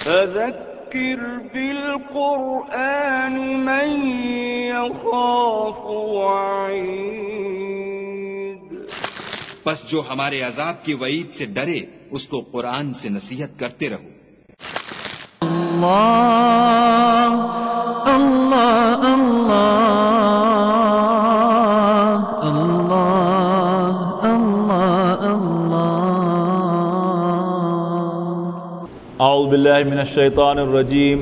فذكر بالقرآن من يخاف وعيد۔ پس جو ہمارے عذاب کی وعید سے ڈرے اس کو قرآن سے نصیحت کرتے رہو۔ اللہ اللہ اللہ اللہ اللہ اللہ۔ اعوذ باللہ من الشیطان الرجیم،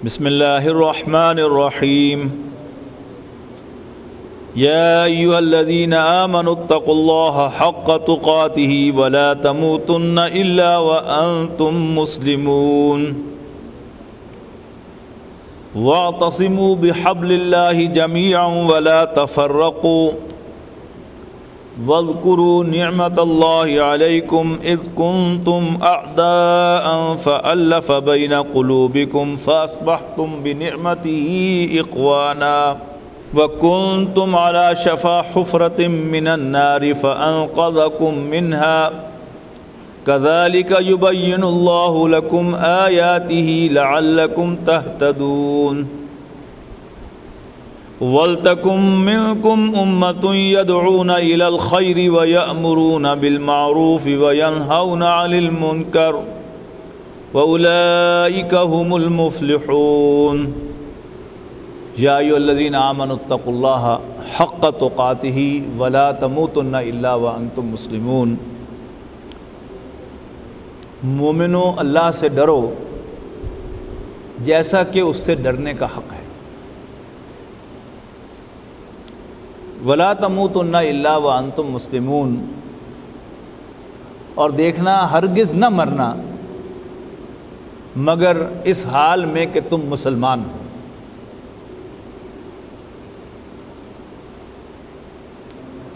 بسم اللہ الرحمن الرحیم۔ یا ایھا الذین آمنوا اتقوا اللہ حق تقاتہ ولا تموتن الا وانتم مسلمون، واعتصموا بحبل اللہ جميعا ولا تفرقوا، واذکروا نعمت اللہ علیکم اذ کنتم اعداء فألف بین قلوبکم فاصبحتم بنعمته اخوانا، وَكُنْتُمْ عَلَى شَفَا حُفْرَةٍ مِّنَ النَّارِ فَأَنْقَذَكُم مِّنْهَا كَذَلِكَ يُبَيِّنُ اللَّهُ لَكُمْ آيَاتِهِ لَعَلَّكُمْ تَهْتَدُونَ۔ وَلْتَكُن مِّنكُمْ أُمَّةٌ يَدْعُونَ إِلَى الْخَيْرِ وَيَأْمُرُونَ بِالْمَعْرُوفِ وَيَنْهَوْنَ عَنِ الْمُنكَرِ وَأُولَئِكَ هُمُ الْمُفْلِحُونَ۔ یا ایھا الذین آمنوا اتقوا اللہ حق تقاتہ ولا تموتن الا وانتم مسلمون۔ مومنو، اللہ سے ڈرو جیسا کہ اس سے ڈرنے کا حق ہے۔ ولا تموتن الا وانتم مسلمون، اور دیکھنا ہرگز نہ مرنا مگر اس حال میں کہ تم مسلمان ہو۔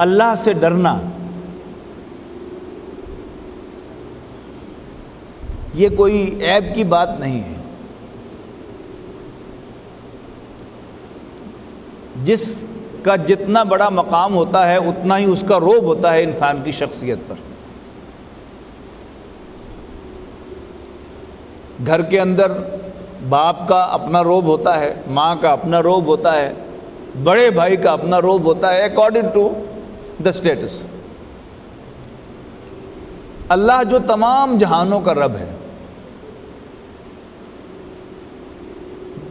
اللہ سے ڈرنا یہ کوئی عیب کی بات نہیں ہے۔ جس کا جتنا بڑا مقام ہوتا ہے اتنا ہی اس کا رعب ہوتا ہے انسان کی شخصیت پر۔ گھر کے اندر باپ کا اپنا رعب ہوتا ہے، ماں کا اپنا رعب ہوتا ہے، بڑے بھائی کا اپنا رعب ہوتا ہے، اکارڈنگ ٹو دا اسٹیٹس۔ اللہ جو تمام جہانوں کا رب ہے،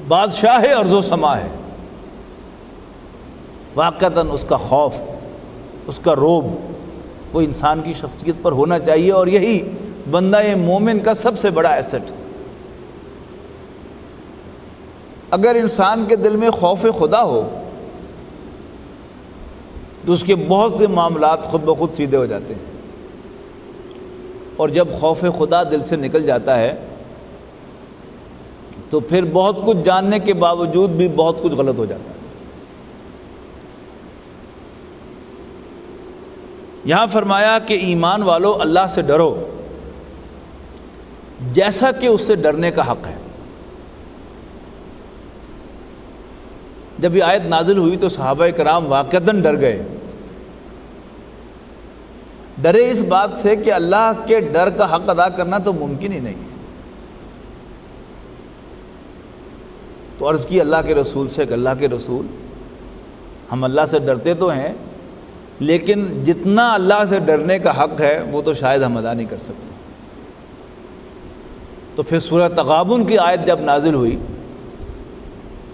بادشاہ ارض و سما ہے، واقعتاً اس کا خوف، اس کا رعب وہ انسان کی شخصیت پر ہونا چاہیے، اور یہی بندہ مومن کا سب سے بڑا ایسٹ۔ اگر انسان کے دل میں خوف خدا ہو تو اس کے بہت سے معاملات خود بخود سیدھے ہو جاتے ہیں، اور جب خوف خدا دل سے نکل جاتا ہے تو پھر بہت کچھ جاننے کے باوجود بھی بہت کچھ غلط ہو جاتا ہے۔ یہاں فرمایا کہ ایمان والو اللہ سے ڈرو جیسا کہ اس سے ڈرنے کا حق ہے۔ جب یہ آیت نازل ہوئی تو صحابہ کرام واقعتاً ڈر گئے، ڈرے اس بات سے کہ اللہ کے ڈر کا حق ادا کرنا تو ممکن ہی نہیں ہے۔ تو عرض کی اللہ کے رسول سے کہ اللہ کے رسول، ہم اللہ سے ڈرتے تو ہیں لیکن جتنا اللہ سے ڈرنے کا حق ہے وہ تو شاید ہم ادا نہیں کر سکتے۔ تو پھر سورہ تغابن کی آیت جب نازل ہوئی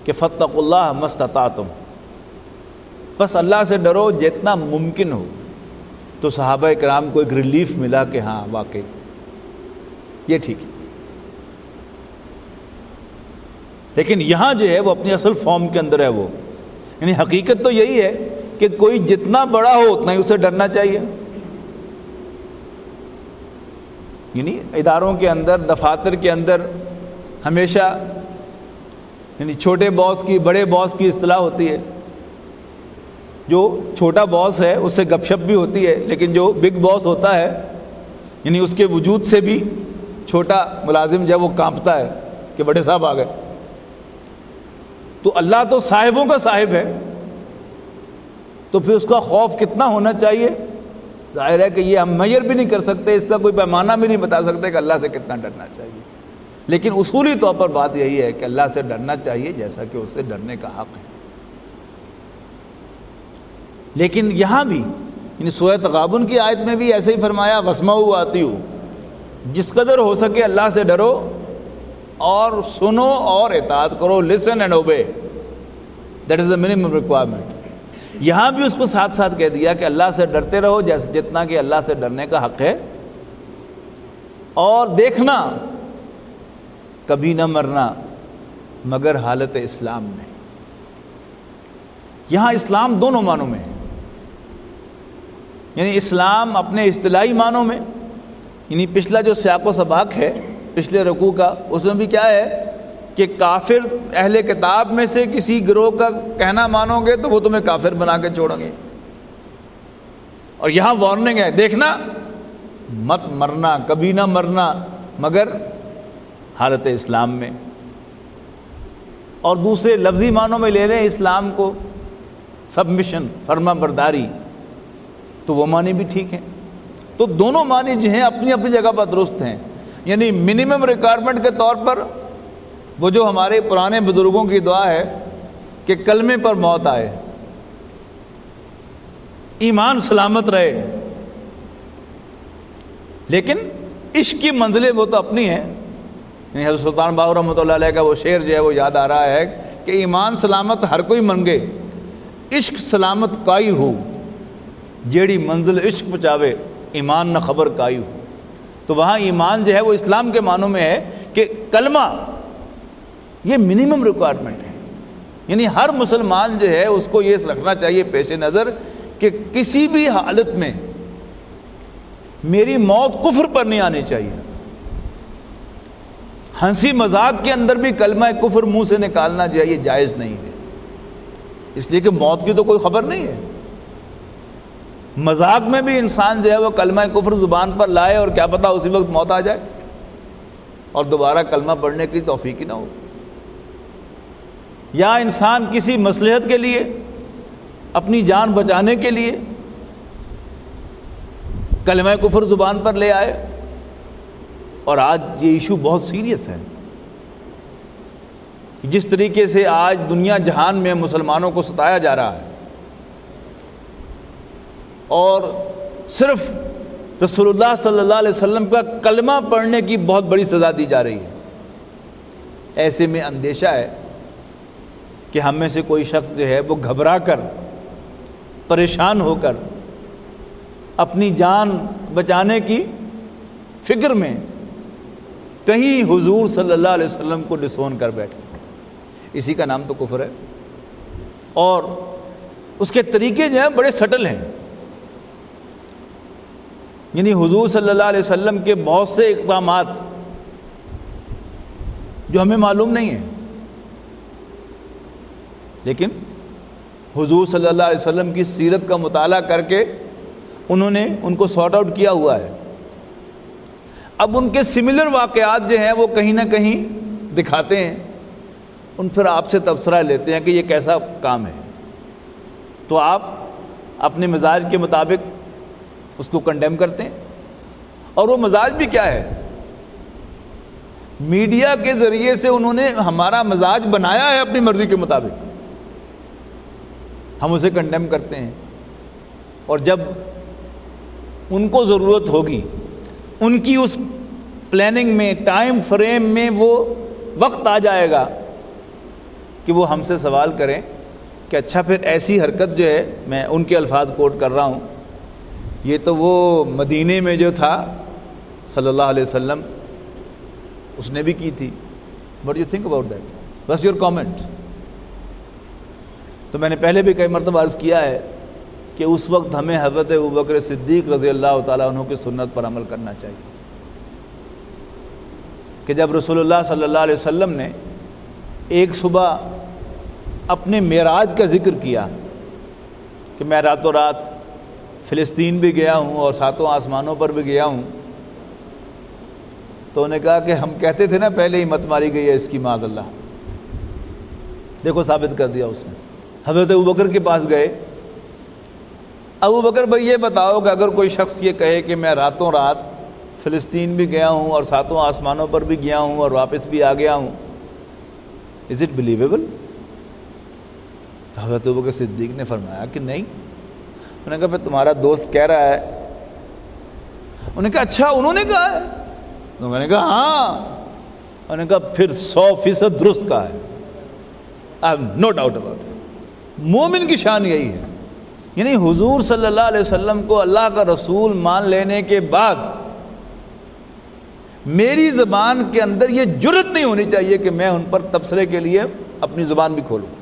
کہ فاتقوا اللہ ما استطعتم، بس اللہ سے ڈرو جتنا ممکن ہو، تو صحابہ کرام کو ایک ریلیف ملا کہ ہاں واقعی یہ ٹھیک ہے۔ لیکن یہاں جو ہے وہ اپنی اصل فارم کے اندر ہے، وہ یعنی حقیقت تو یہی ہے کہ کوئی جتنا بڑا ہو اتنا ہی اسے ڈرنا چاہیے۔ یعنی اداروں کے اندر، دفاتر کے اندر ہمیشہ یعنی چھوٹے باس کی، بڑے باس کی اصطلاح ہوتی ہے۔ جو چھوٹا باس ہے اس سے گپ شپ بھی ہوتی ہے، لیکن جو بگ باس ہوتا ہے یعنی اس کے وجود سے بھی چھوٹا ملازم جب وہ کانپتا ہے کہ بڑے صاحب آ گئے۔ تو اللہ تو صاحبوں کا صاحب ہے، تو پھر اس کا خوف کتنا ہونا چاہیے ظاہر ہے کہ یہ ہم میئر بھی نہیں کر سکتے، اس کا کوئی پیمانہ بھی نہیں بتا سکتے کہ اللہ سے کتنا ڈرنا چاہیے، لیکن اصولی طور پر بات یہی ہے کہ اللہ سے ڈرنا چاہیے جیسا کہ اس سے ڈرنے کا حق ہے۔ لیکن یہاں بھی یعنی سورہ تغابن کی آیت میں بھی ایسے ہی فرمایا وَاسْمَعُوا وَأَطِیعُوا، جس قدر ہو سکے اللہ سے ڈرو اور سنو اور اطاعت کرو، listen and obey، that is the minimum requirement۔ یہاں بھی اس کو ساتھ ساتھ کہہ دیا کہ اللہ سے ڈرتے رہو جیسے جتنا کہ اللہ سے ڈرنے کا حق ہے، اور دیکھنا کبھی نہ مرنا مگر حالت اسلام میں۔ یہاں اسلام دونوں معنوں میں ہے، یعنی اسلام اپنے اصطلاحی معنوں میں، یعنی پچھلا جو سیاق و سباق ہے پچھلے رکوع کا، اس میں بھی کیا ہے کہ کافر اہل کتاب میں سے کسی گروہ کا کہنا مانو گے تو وہ تمہیں کافر بنا کے چھوڑیں گے، اور یہاں وارننگ ہے دیکھنا مت مرنا، کبھی نہ مرنا مگر حالت اسلام میں۔ اور دوسرے لفظی معنوں میں لے لیں اسلام کو، سبمیشن، فرما برداری، تو وہ معنی بھی ٹھیک ہیں۔ تو دونوں معنی جو ہیں اپنی اپنی جگہ پر درست ہیں، یعنی منیمم ریکوائرمنٹ کے طور پر وہ جو ہمارے پرانے بزرگوں کی دعا ہے کہ کلمے پر موت آئے، ایمان سلامت رہے، لیکن عشق کی منزلیں وہ تو اپنی ہیں۔ یعنی حضرت سلطان باہو رحمۃ اللہ علیہ کا وہ شعر جو ہے وہ یاد آ رہا ہے کہ ایمان سلامت ہر کوئی منگے، عشق سلامت کائی ہو، جیڑی منزل عشق پچاوے ایمان نہ خبر کائی ہو۔ تو وہاں ایمان جو ہے وہ اسلام کے معنوں میں ہے کہ کلمہ یہ منیمم ریکوائرمنٹ ہے، یعنی ہر مسلمان جو ہے اس کو یہ رکھنا چاہیے پیش نظر کہ کسی بھی حالت میں میری موت کفر پر نہیں آنی چاہیے۔ ہنسی مذاق کے اندر بھی کلمہ کفر منہ سے نکالنا جو ہے یہ جائز نہیں ہے، اس لیے کہ موت کی تو کوئی خبر نہیں ہے۔ مذاق میں بھی انسان جو ہے وہ کلمہ کفر زبان پر لائے اور کیا پتہ اسی وقت موت آ جائے اور دوبارہ کلمہ پڑھنے کی توفیق ہی نہ ہو۔ یا انسان کسی مصلحت کے لیے، اپنی جان بچانے کے لیے کلمہ کفر زبان پر لے آئے، اور آج یہ ایشو بہت سیریس ہے کہ جس طریقے سے آج دنیا جہان میں مسلمانوں کو ستایا جا رہا ہے، اور صرف رسول اللہ صلی اللہ علیہ وسلم کا کلمہ پڑھنے کی بہت بڑی سزا دی جا رہی ہے۔ ایسے میں اندیشہ ہے کہ ہم میں سے کوئی شخص جو ہے وہ گھبرا کر، پریشان ہو کر، اپنی جان بچانے کی فکر میں کہیں حضور صلی اللہ علیہ وسلم کو ڈسون کر بیٹھے، اسی کا نام تو کفر ہے۔ اور اس کے طریقے جو ہیں بڑے سٹل ہیں، یعنی حضور صلی اللہ علیہ وسلم کے بہت سے اقدامات جو ہمیں معلوم نہیں ہیں، لیکن حضور صلی اللہ علیہ وسلم کی سیرت کا مطالعہ کر کے انہوں نے ان کو سارٹ آؤٹ کیا ہوا ہے۔ اب ان کے سملر واقعات جو ہیں وہ کہیں نہ کہیں دکھاتے ہیں، ان پھر آپ سے تبصرہ لیتے ہیں کہ یہ کیسا کام ہے، تو آپ اپنے مزاج کے مطابق اس کو کنڈیم کرتے ہیں۔ اور وہ مزاج بھی کیا ہے، میڈیا کے ذریعے سے انہوں نے ہمارا مزاج بنایا ہے اپنی مرضی کے مطابق، ہم اسے کنڈیم کرتے ہیں، اور جب ان کو ضرورت ہوگی، ان کی اس پلاننگ میں، ٹائم فریم میں وہ وقت آ جائے گا کہ وہ ہم سے سوال کریں کہ اچھا پھر ایسی حرکت جو ہے، میں ان کے الفاظ کوٹ کر رہا ہوں، یہ تو وہ مدینے میں جو تھا صلی اللہ علیہ وسلم اس نے بھی کی تھی، what do you think about that? What's your comment? تو میں نے پہلے بھی کئی مرتبہ عرض کیا ہے کہ اس وقت ہمیں حضرت ابوبکر صدیق رضی اللہ تعالیٰ عنہ کی سنت پر عمل کرنا چاہیے کہ جب رسول اللہ صلی اللہ علیہ وسلم نے ایک صبح اپنے معراج کا ذکر کیا کہ میں راتوں رات فلسطین بھی گیا ہوں اور ساتوں آسمانوں پر بھی گیا ہوں، تو انہوں نے کہا کہ ہم کہتے تھے نا پہلے ہی مت ماری گئی ہے اس کی معاذ اللہ، دیکھو ثابت کر دیا اس نے۔ حضرت ابوبکر کے پاس گئے ابو بکر بھائی یہ بتاؤ کہ اگر کوئی شخص یہ کہے کہ میں راتوں رات فلسطین بھی گیا ہوں اور ساتوں آسمانوں پر بھی گیا ہوں اور واپس بھی آ گیا ہوں، از اٹ بلیویبل؟ تو حضرت ابوبکر صدیق نے فرمایا کہ نہیں۔ انہوں نے کہا پھر تمہارا دوست کہہ رہا ہے؟ انہوں نے کہا اچھا انہوں نے کہا ہے؟ تو میں نے کہا ہاں۔ انہوں نے کہا پھر 100% درست کہا ہے، I have no doubt about it۔ مومن کی شان یہی ہے، یعنی حضور صلی اللہ علیہ وسلم کو اللہ کا رسول مان لینے کے بعد میری زبان کے اندر یہ جرت نہیں ہونی چاہیے کہ میں ان پر تبصرے کے لیے اپنی زبان بھی کھولوں۔